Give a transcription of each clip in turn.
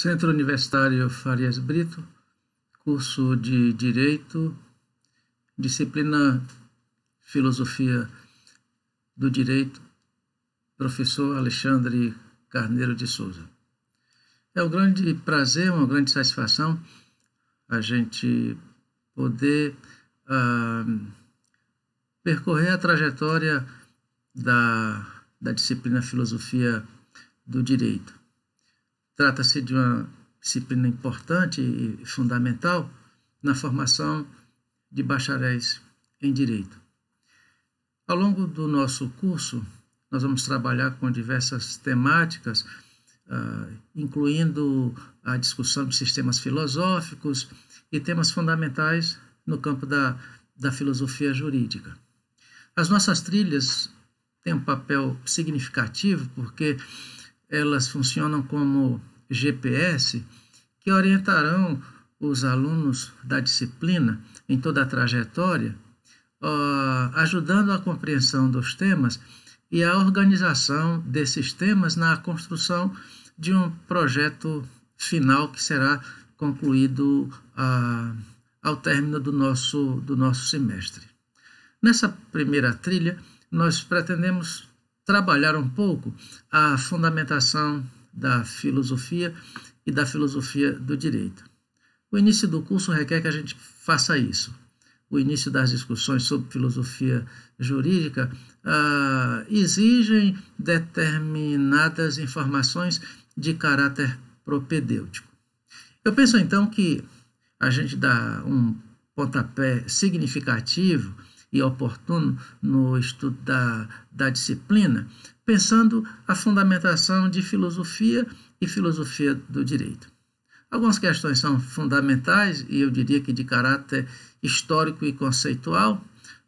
Centro Universitário Farias Brito, curso de Direito, disciplina Filosofia do Direito, professor Alexandre Carneiro de Souza. É um grande prazer, uma grande satisfação a gente poder percorrer a trajetória da disciplina Filosofia do Direito. Trata-se de uma disciplina importante e fundamental na formação de bacharéis em Direito. Ao longo do nosso curso, nós vamos trabalhar com diversas temáticas, incluindo a discussão de sistemas filosóficos e temas fundamentais no campo da filosofia jurídica. As nossas trilhas têm um papel significativo porque elas funcionam como GPS que orientarão os alunos da disciplina em toda a trajetória, ajudando a compreensão dos temas e a organização desses temas na construção de um projeto final que será concluído ao término do nosso semestre. Nessa primeira trilha, nós pretendemos trabalhar um pouco a fundamentação da filosofia e da filosofia do direito. O início do curso requer que a gente faça isso. O início das discussões sobre filosofia jurídica exigem determinadas informações de caráter propedêutico. Eu penso então que a gente dá um pontapé significativo e oportuno no estudo da disciplina, pensando a fundamentação de filosofia e filosofia do direito. Algumas questões são fundamentais e eu diria que de caráter histórico e conceitual,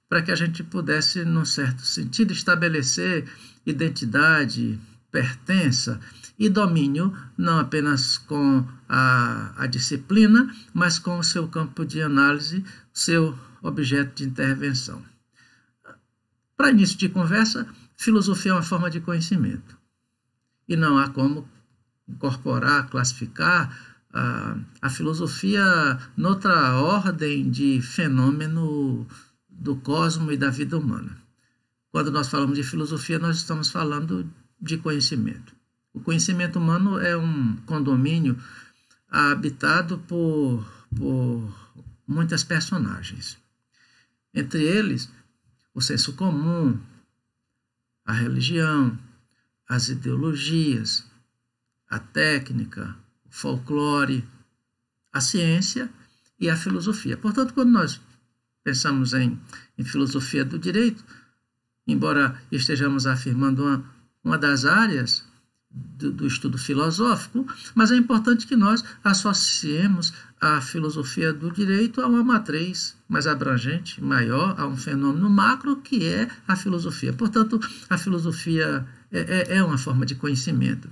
para que a gente pudesse, num certo sentido, estabelecer identidade, pertença e domínio, não apenas com a disciplina, mas com o seu campo de análise, seu objeto de intervenção. Para início de conversa, filosofia é uma forma de conhecimento. E não há como incorporar, classificar a filosofia noutra ordem de fenômeno do cosmos e da vida humana. Quando nós falamos de filosofia, nós estamos falando de conhecimento. O conhecimento humano é um condomínio habitado por muitas personagens. Entre eles, o senso comum, a religião, as ideologias, a técnica, o folclore, a ciência e a filosofia. Portanto, quando nós pensamos em filosofia do direito, embora estejamos afirmando uma das áreas do estudo filosófico, mas é importante que nós associemos a filosofia do direito a uma matriz mais abrangente, maior, a um fenômeno macro que é a filosofia. Portanto, a filosofia é uma forma de conhecimento.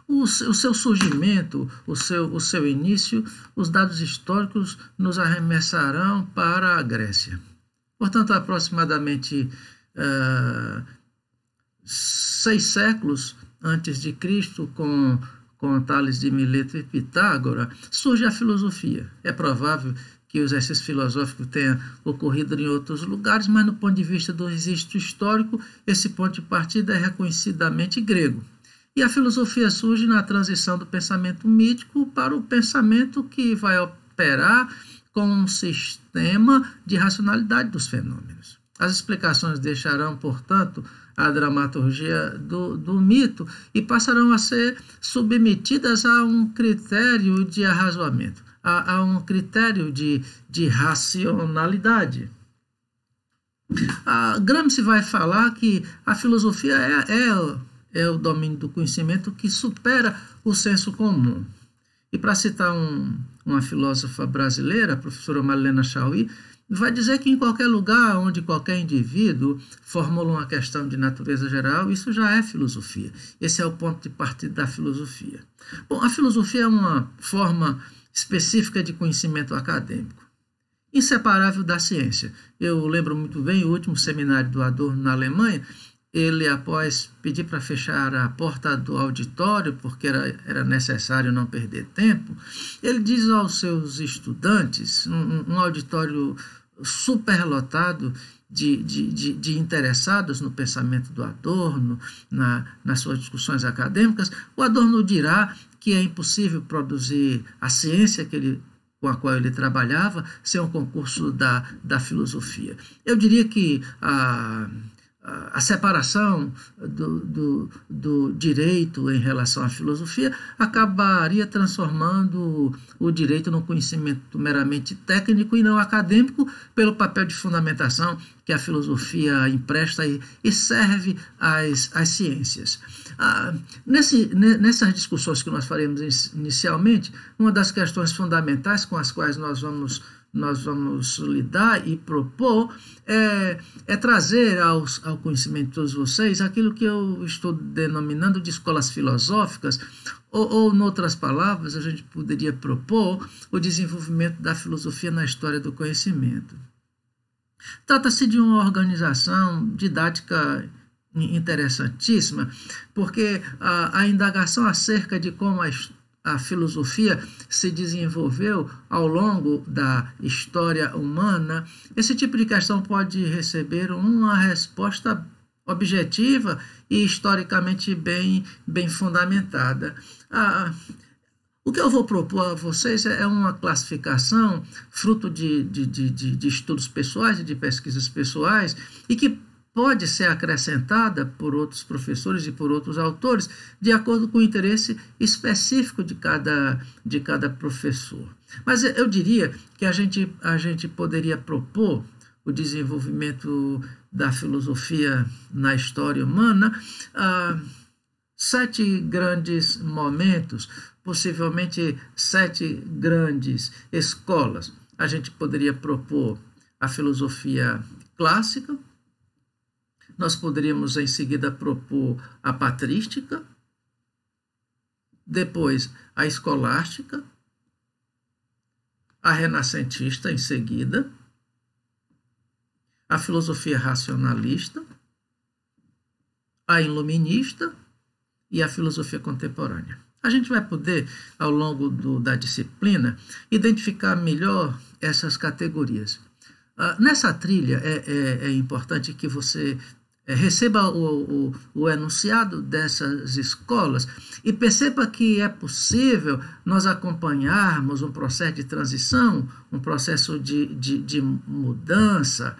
O seu surgimento, o seu início, os dados históricos nos arremessarão para a Grécia. Portanto, aproximadamente 6 séculos antes de Cristo, com Tales de Mileto e Pitágora, surge a filosofia. É provável que o exercício filosófico tenha ocorrido em outros lugares, mas no ponto de vista do registro histórico, esse ponto de partida é reconhecidamente grego. E a filosofia surge na transição do pensamento mítico para o pensamento que vai operar com um sistema de racionalidade dos fenômenos. As explicações deixarão, portanto, a dramaturgia do mito e passarão a ser submetidas a um critério de arrazoamento, a um critério de racionalidade. Gramsci vai falar que a filosofia é o domínio do conhecimento que supera o senso comum. E para citar uma filósofa brasileira, a professora Marilena Chauí, vai dizer que em qualquer lugar onde qualquer indivíduo formula uma questão de natureza geral, isso já é filosofia. Esse é o ponto de partida da filosofia. Bom, a filosofia é uma forma específica de conhecimento acadêmico, inseparável da ciência. Eu lembro muito bem o último seminário do Adorno na Alemanha, ele, após pedir para fechar a porta do auditório, porque era necessário não perder tempo, ele diz aos seus estudantes, um auditório superlotado de interessados no pensamento do Adorno, nas suas discussões acadêmicas, o Adorno dirá que é impossível produzir a ciência com a qual ele trabalhava sem um concurso da filosofia. Eu diria que a separação do direito em relação à filosofia acabaria transformando o direito num conhecimento meramente técnico e não acadêmico, pelo papel de fundamentação que a filosofia empresta e serve às ciências. Nessas discussões que nós faremos inicialmente, uma das questões fundamentais com as quais nós vamos lidar e propor é trazer ao conhecimento de todos vocês aquilo que eu estou denominando de escolas filosóficas, ou, em outras palavras, a gente poderia propor o desenvolvimento da filosofia na história do conhecimento. Trata-se de uma organização didática interessantíssima, porque a indagação acerca de como a filosofia se desenvolveu ao longo da história humana, esse tipo de questão pode receber uma resposta objetiva e historicamente bem fundamentada. O que eu vou propor a vocês é uma classificação fruto de estudos pessoais e de pesquisas pessoais e que pode ser acrescentada por outros professores e por outros autores, de acordo com o interesse específico de cada professor. Mas eu diria que a gente poderia propor o desenvolvimento da filosofia na história humana, 7 grandes momentos, possivelmente 7 grandes escolas. A gente poderia propor a filosofia clássica, nós poderíamos em seguida propor a patrística, depois a escolástica, a renascentista em seguida, a filosofia racionalista, a iluminista e a filosofia contemporânea. A gente vai poder, ao longo da disciplina, identificar melhor essas categorias. Nessa trilha é importante que você receba o enunciado dessas escolas e perceba que é possível nós acompanharmos um processo de transição, um processo de mudança,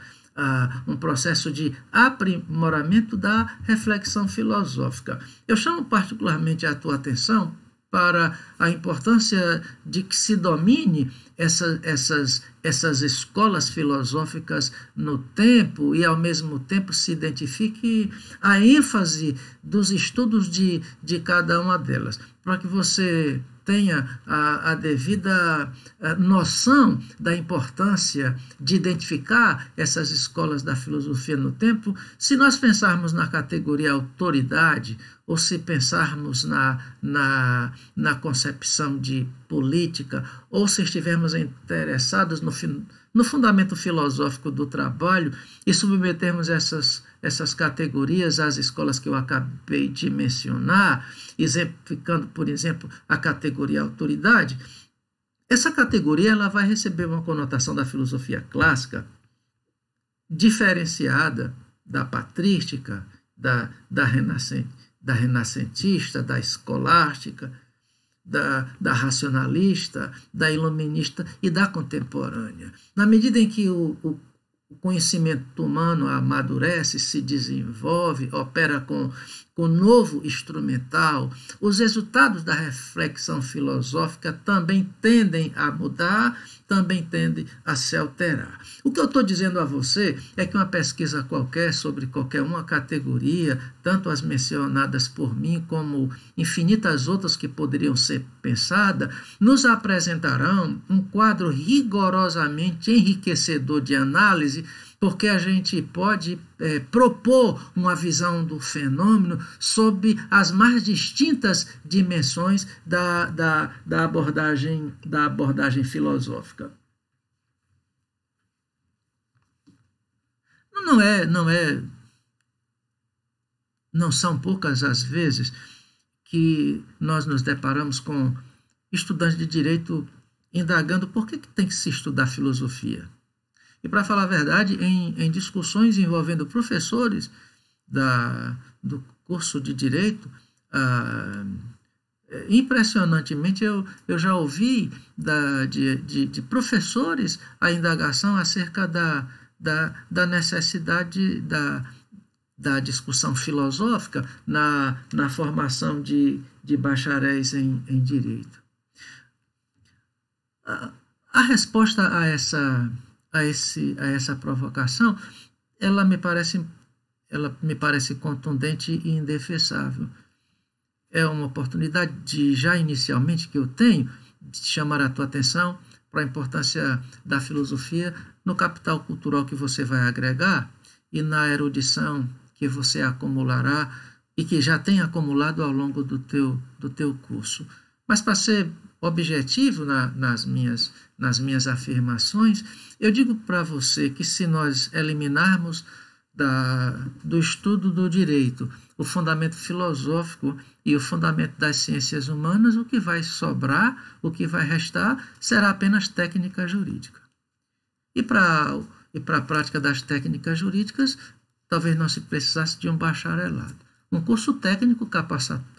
um processo de aprimoramento da reflexão filosófica. Eu chamo particularmente a tua atenção para a importância de que se domine essas escolas filosóficas no tempo e, ao mesmo tempo, se identifique a ênfase dos estudos de cada uma delas, para que você tenha a devida noção da importância de identificar essas escolas da filosofia no tempo. Se nós pensarmos na categoria autoridade, ou se pensarmos na concepção de política, ou se estivermos interessados no fundamento filosófico do trabalho e submetermos essas categorias às escolas que eu acabei de mencionar, exemplificando, por exemplo, a categoria autoridade, essa categoria ela vai receber uma conotação da filosofia clássica diferenciada da patrística, da renascentista, da escolástica, da racionalista, da iluminista e da contemporânea. Na medida em que o conhecimento humano amadurece, se desenvolve, opera com novo instrumental, os resultados da reflexão filosófica também tendem a mudar, também tendem a se alterar. O que eu estou dizendo a você é que uma pesquisa qualquer sobre qualquer uma categoria, tanto as mencionadas por mim como infinitas outras que poderiam ser pensadas, nos apresentarão um quadro rigorosamente enriquecedor de análise, porque a gente pode propor uma visão do fenômeno sob as mais distintas dimensões da abordagem filosófica. Não é não são poucas as vezes que nós nos deparamos com estudantes de direito indagando por que tem que se estudar filosofia. E, para falar a verdade, em discussões envolvendo professores do curso de direito, impressionantemente eu já ouvi de professores a indagação acerca da necessidade da discussão filosófica na formação de bacharéis em direito. A resposta a essa provocação, ela me parece contundente e indefensável. É uma oportunidade já inicialmente que eu tenho de chamar a tua atenção para a importância da filosofia no capital cultural que você vai agregar e na erudição que você acumulará e que já tem acumulado ao longo do teu curso. Mas, para ser objetivo nas minhas afirmações, eu digo para você que, se nós eliminarmos do estudo do direito o fundamento filosófico e o fundamento das ciências humanas, o que vai sobrar, o que vai restar, será apenas técnica jurídica. E para a prática das técnicas jurídicas, talvez não se precisasse de um bacharelado. Um curso técnico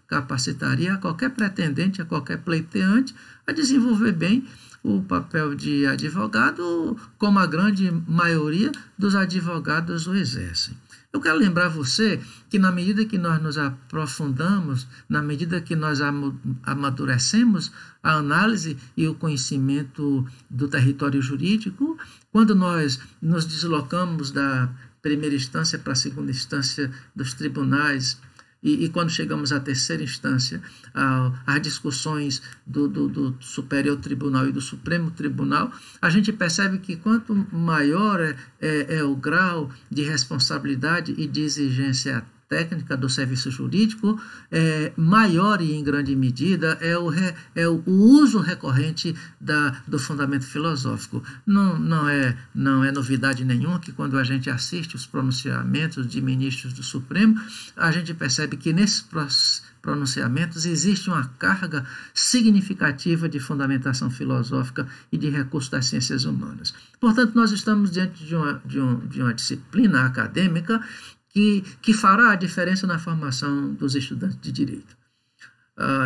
capacitaria a qualquer pretendente, a qualquer pleiteante, a desenvolver bem o papel de advogado, como a grande maioria dos advogados o exercem. Eu quero lembrar você que, na medida que nós nos aprofundamos, na medida que nós amadurecemos a análise e o conhecimento do território jurídico, quando nós nos deslocamos da primeira instância para a segunda instância dos tribunais, e quando chegamos à terceira instância, às discussões do Superior Tribunal e do Supremo Tribunal, a gente percebe que quanto maior é o grau de responsabilidade e de exigência técnica do serviço jurídico, maior e em grande medida é o uso recorrente do fundamento filosófico. Não é novidade nenhuma que, quando a gente assiste os pronunciamentos de ministros do Supremo, a gente percebe que nesses pronunciamentos existe uma carga significativa de fundamentação filosófica e de recurso das ciências humanas. Portanto, nós estamos diante de uma disciplina acadêmica que fará a diferença na formação dos estudantes de direito.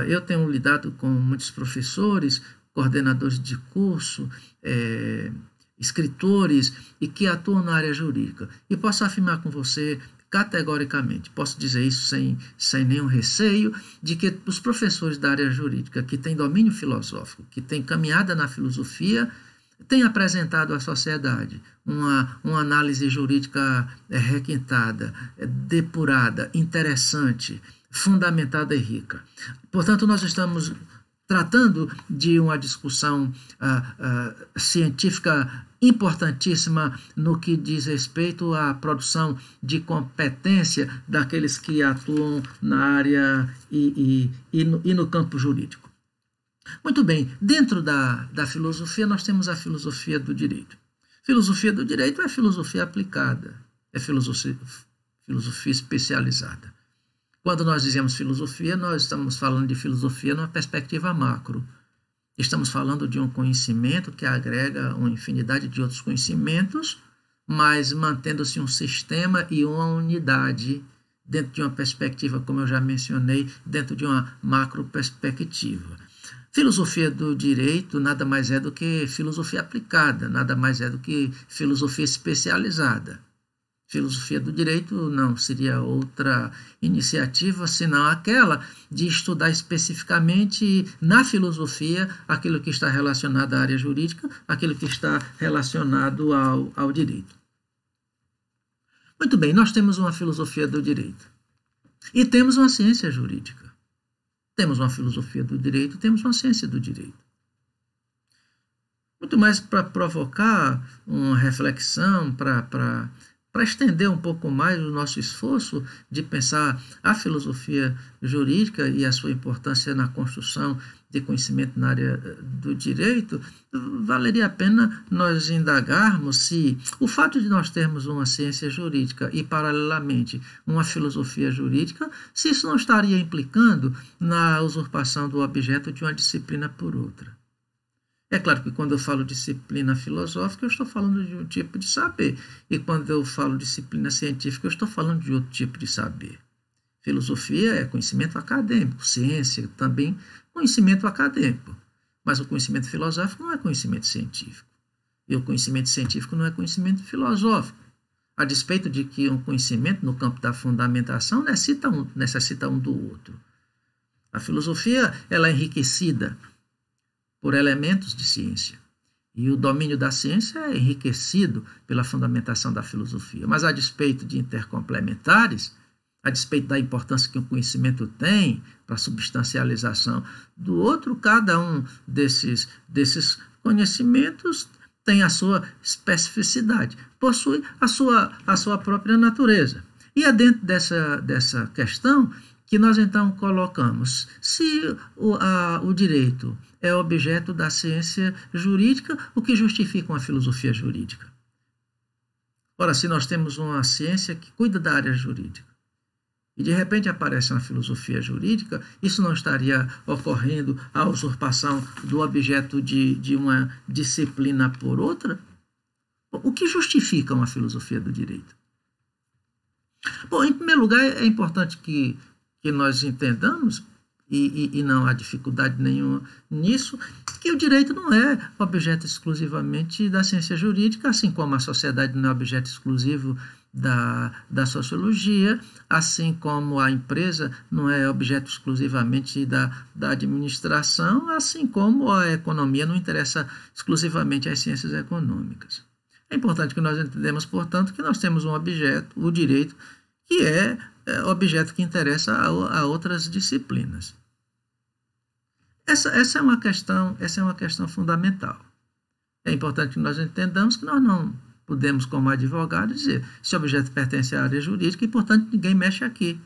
Eu tenho lidado com muitos professores, coordenadores de curso, escritores, e que atuam na área jurídica. E posso afirmar com você categoricamente, posso dizer isso sem nenhum receio, de que os professores da área jurídica que têm domínio filosófico, que têm caminhada na filosofia, têm apresentado à sociedade uma análise jurídica requintada, depurada, interessante, fundamentada e rica. Portanto, nós estamos tratando de uma discussão científica importantíssima no que diz respeito à produção de competência daqueles que atuam na área e no campo jurídico. Muito bem, dentro da filosofia nós temos a filosofia do direito. Filosofia do direito é filosofia aplicada, é filosofia especializada. Quando nós dizemos filosofia, nós estamos falando de filosofia numa perspectiva macro. Estamos falando de um conhecimento que agrega uma infinidade de outros conhecimentos, mas mantendo-se um sistema e uma unidade dentro de uma perspectiva, como eu já mencionei, dentro de uma macro perspectiva. Filosofia do direito nada mais é do que filosofia aplicada, nada mais é do que filosofia especializada. Filosofia do direito não seria outra iniciativa senão aquela de estudar especificamente na filosofia aquilo que está relacionado à área jurídica, aquilo que está relacionado ao direito. Muito bem, nós temos uma filosofia do direito e temos uma ciência jurídica. Temos uma filosofia do direito, temos uma ciência do direito. Muito mais para provocar uma reflexão, para para estender um pouco mais o nosso esforço de pensar a filosofia jurídica e a sua importância na construção de conhecimento na área do direito, valeria a pena nós indagarmos se o fato de nós termos uma ciência jurídica e, paralelamente, uma filosofia jurídica, se isso não estaria implicando na usurpação do objeto de uma disciplina por outra. É claro que quando eu falo disciplina filosófica, eu estou falando de um tipo de saber. E quando eu falo disciplina científica, eu estou falando de outro tipo de saber. Filosofia é conhecimento acadêmico, ciência também conhecimento acadêmico. Mas o conhecimento filosófico não é conhecimento científico. E o conhecimento científico não é conhecimento filosófico. A despeito de que um conhecimento no campo da fundamentação necessita um do outro. A filosofia ela é enriquecida por elementos de ciência. E o domínio da ciência é enriquecido pela fundamentação da filosofia. Mas a despeito de intercomplementares, a despeito da importância que o conhecimento tem para a substancialização do outro, cada um desses conhecimentos tem a sua especificidade, possui a sua própria natureza. E é dentro dessa questão que nós então colocamos, se o direito é objeto da ciência jurídica, o que justifica uma filosofia jurídica? Ora, se nós temos uma ciência que cuida da área jurídica, e de repente aparece uma filosofia jurídica, isso não estaria ocorrendo a usurpação do objeto de uma disciplina por outra? O que justifica uma filosofia do direito? Bom, em primeiro lugar, é importante que nós entendamos, e não há dificuldade nenhuma nisso, que o direito não é objeto exclusivamente da ciência jurídica, assim como a sociedade não é objeto exclusivo da sociologia, assim como a empresa não é objeto exclusivamente da administração, assim como a economia não interessa exclusivamente às ciências econômicas. É importante que nós entendamos, portanto, que nós temos um objeto, o direito, que é objeto que interessa a outras disciplinas. Essa é uma questão fundamental. É importante que nós entendamos que nós não podemos, como advogado, dizer esse objeto pertence à área jurídica e, portanto, ninguém mexe aqui.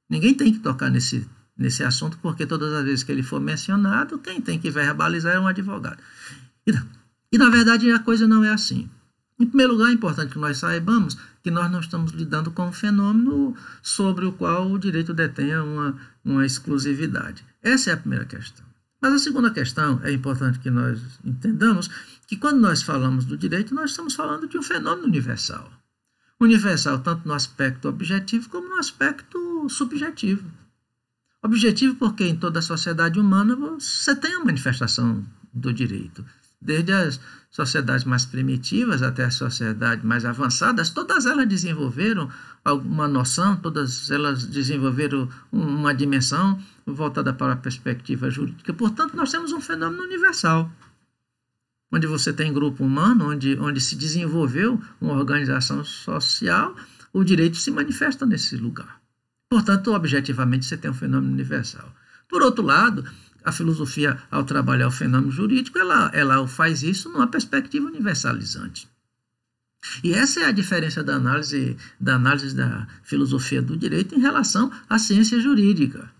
Ninguém tem que tocar nesse assunto, porque todas as vezes que ele for mencionado, quem tem que verbalizar é um advogado. E na verdade, a coisa não é assim. Em primeiro lugar, é importante que nós saibamos que nós não estamos lidando com um fenômeno sobre o qual o direito detenha uma exclusividade. Essa é a primeira questão. Mas a segunda questão, é importante que nós entendamos que quando nós falamos do direito, nós estamos falando de um fenômeno universal. Universal tanto no aspecto objetivo como no aspecto subjetivo. Objetivo porque em toda a sociedade humana você tem a manifestação do direito. Desde as sociedades mais primitivas até as sociedades mais avançadas, todas elas desenvolveram alguma noção, todas elas desenvolveram uma dimensão voltada para a perspectiva jurídica. Portanto, nós temos um fenômeno universal, onde você tem grupo humano, onde se desenvolveu uma organização social, o direito se manifesta nesse lugar. Portanto, objetivamente, você tem um fenômeno universal. Por outro lado, a filosofia, ao trabalhar o fenômeno jurídico, ela faz isso numa perspectiva universalizante. E essa é a diferença da análise da filosofia do direito em relação à ciência jurídica.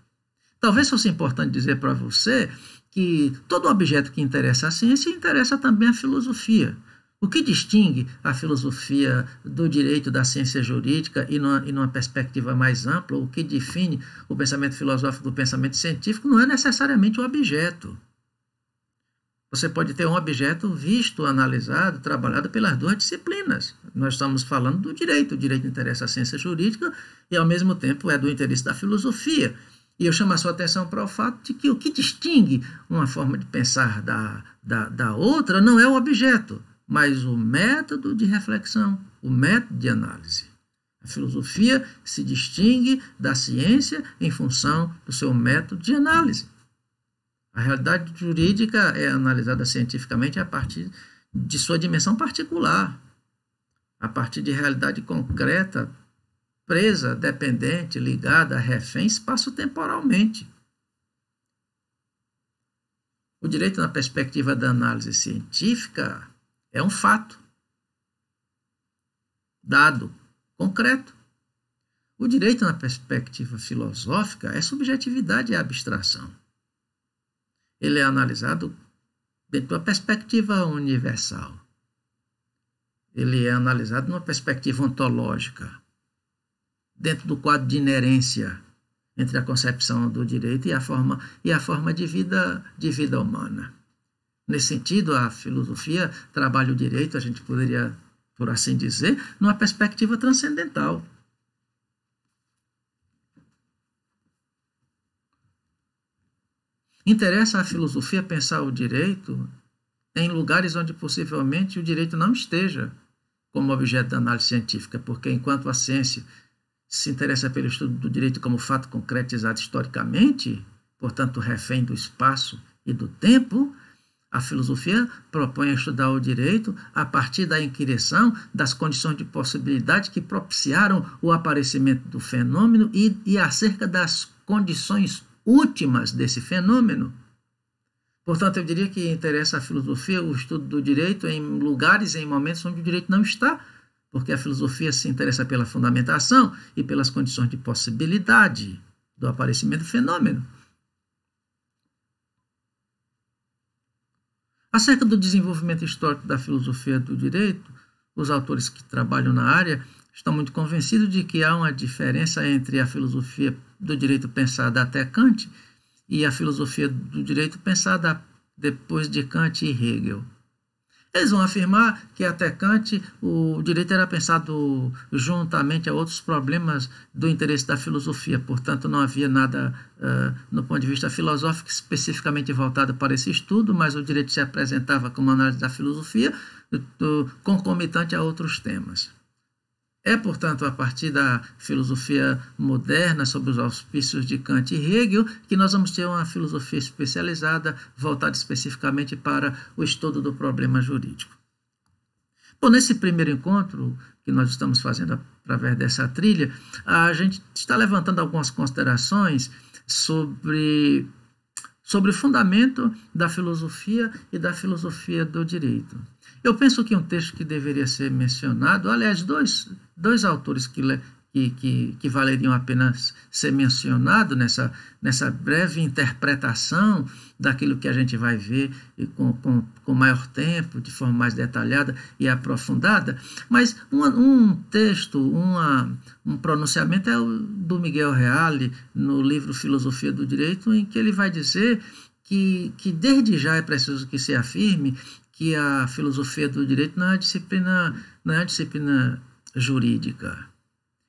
Talvez fosse importante dizer para você que todo objeto que interessa à ciência interessa também à filosofia. O que distingue a filosofia do direito da ciência jurídica e numa perspectiva mais ampla, o que define o pensamento filosófico do pensamento científico não é necessariamente o objeto. Você pode ter um objeto visto, analisado, trabalhado pelas duas disciplinas. Nós estamos falando do direito. O direito interessa à ciência jurídica e, ao mesmo tempo, é do interesse da filosofia. E eu chamo a sua atenção para o fato de que o que distingue uma forma de pensar da outra não é o objeto, mas o método de reflexão, o método de análise. A filosofia se distingue da ciência em função do seu método de análise. A realidade jurídica é analisada cientificamente a partir de sua dimensão particular, a partir de realidade concreta, presa, dependente, ligada, refém, espaço-temporalmente. O direito, na perspectiva da análise científica, é um fato. dado, concreto. O direito, na perspectiva filosófica, é subjetividade e abstração. Ele é analisado dentro de uma perspectiva universal. Ele é analisado numa perspectiva ontológica, dentro do quadro de inerência entre a concepção do direito e a forma de vida humana. Nesse sentido, a filosofia trabalha o direito, a gente poderia, por assim dizer, numa perspectiva transcendental. Interessa à filosofia pensar o direito em lugares onde possivelmente o direito não esteja como objeto da análise científica, porque enquanto a ciência se interessa pelo estudo do direito como fato concretizado historicamente, portanto refém do espaço e do tempo, a filosofia propõe estudar o direito a partir da inquirição das condições de possibilidade que propiciaram o aparecimento do fenômeno e acerca das condições últimas desse fenômeno. Portanto, eu diria que interessa à filosofia o estudo do direito em lugares, em momentos onde o direito não está, porque a filosofia se interessa pela fundamentação e pelas condições de possibilidade do aparecimento do fenômeno. Acerca do desenvolvimento histórico da filosofia do direito, os autores que trabalham na área estão muito convencidos de que há uma diferença entre a filosofia do direito pensada até Kant e a filosofia do direito pensada depois de Kant e Hegel. Eles vão afirmar que até Kant o direito era pensado juntamente a outros problemas do interesse da filosofia, portanto não havia nada no ponto de vista filosófico especificamente voltado para esse estudo, mas o direito se apresentava como análise da filosofia concomitante a outros temas. É, portanto, a partir da filosofia moderna, sob os auspícios de Kant e Hegel, que nós vamos ter uma filosofia especializada, voltada especificamente para o estudo do problema jurídico. Bom, nesse primeiro encontro que nós estamos fazendo através dessa trilha, a gente está levantando algumas considerações sobre o fundamento da filosofia e da filosofia do direito. Eu penso que um texto que deveria ser mencionado, aliás, dois autores que valeriam a pena ser mencionado nessa breve interpretação daquilo que a gente vai ver com maior tempo, de forma mais detalhada e aprofundada, mas um texto, um pronunciamento é o do Miguel Reale, no livro Filosofia do Direito, em que ele vai dizer que desde já é preciso que se afirme que a filosofia do direito não é uma disciplina jurídica.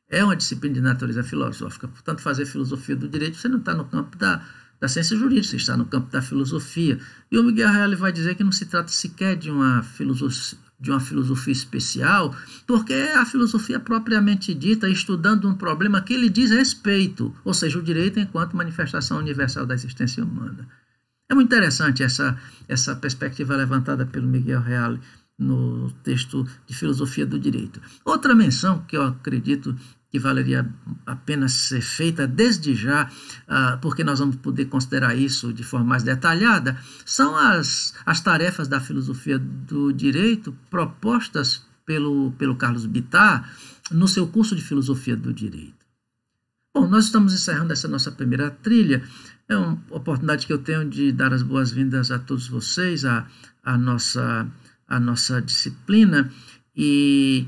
É uma disciplina de natureza filosófica. Portanto, fazer filosofia do direito, você não está no campo da ciência jurídica, você está no campo da filosofia. E o Miguel Reale vai dizer que não se trata sequer de uma filosofia especial, porque é a filosofia propriamente dita, estudando um problema que ele diz respeito, ou seja, o direito enquanto manifestação universal da existência humana. É muito interessante essa perspectiva levantada pelo Miguel Reale no texto de Filosofia do Direito. Outra menção que eu acredito que valeria a pena ser feita desde já, porque nós vamos poder considerar isso de forma mais detalhada, são as tarefas da filosofia do direito propostas pelo Carlos Bittar no seu curso de Filosofia do Direito. Bom, nós estamos encerrando essa nossa primeira trilha. É uma oportunidade que eu tenho de dar as boas-vindas a todos vocês, a nossa disciplina e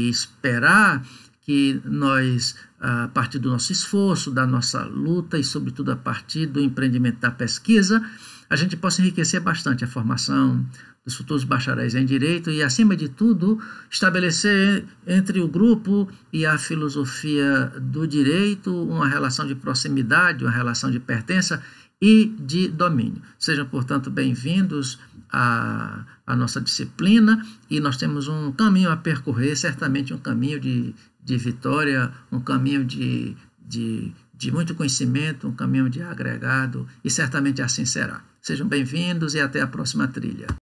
esperar que nós, a partir do nosso esforço, da nossa luta e, sobretudo, a partir do empreendimento da pesquisa, a gente possa enriquecer bastante a formação dos futuros bacharéis em Direito e, acima de tudo, estabelecer entre o grupo e a filosofia do direito uma relação de proximidade, uma relação de pertença e de domínio. Sejam, portanto, bem-vindos à nossa disciplina e nós temos um caminho a percorrer, certamente um caminho de vitória, um caminho de muito conhecimento, um caminho de agregado e certamente assim será. Sejam bem-vindos e até a próxima trilha.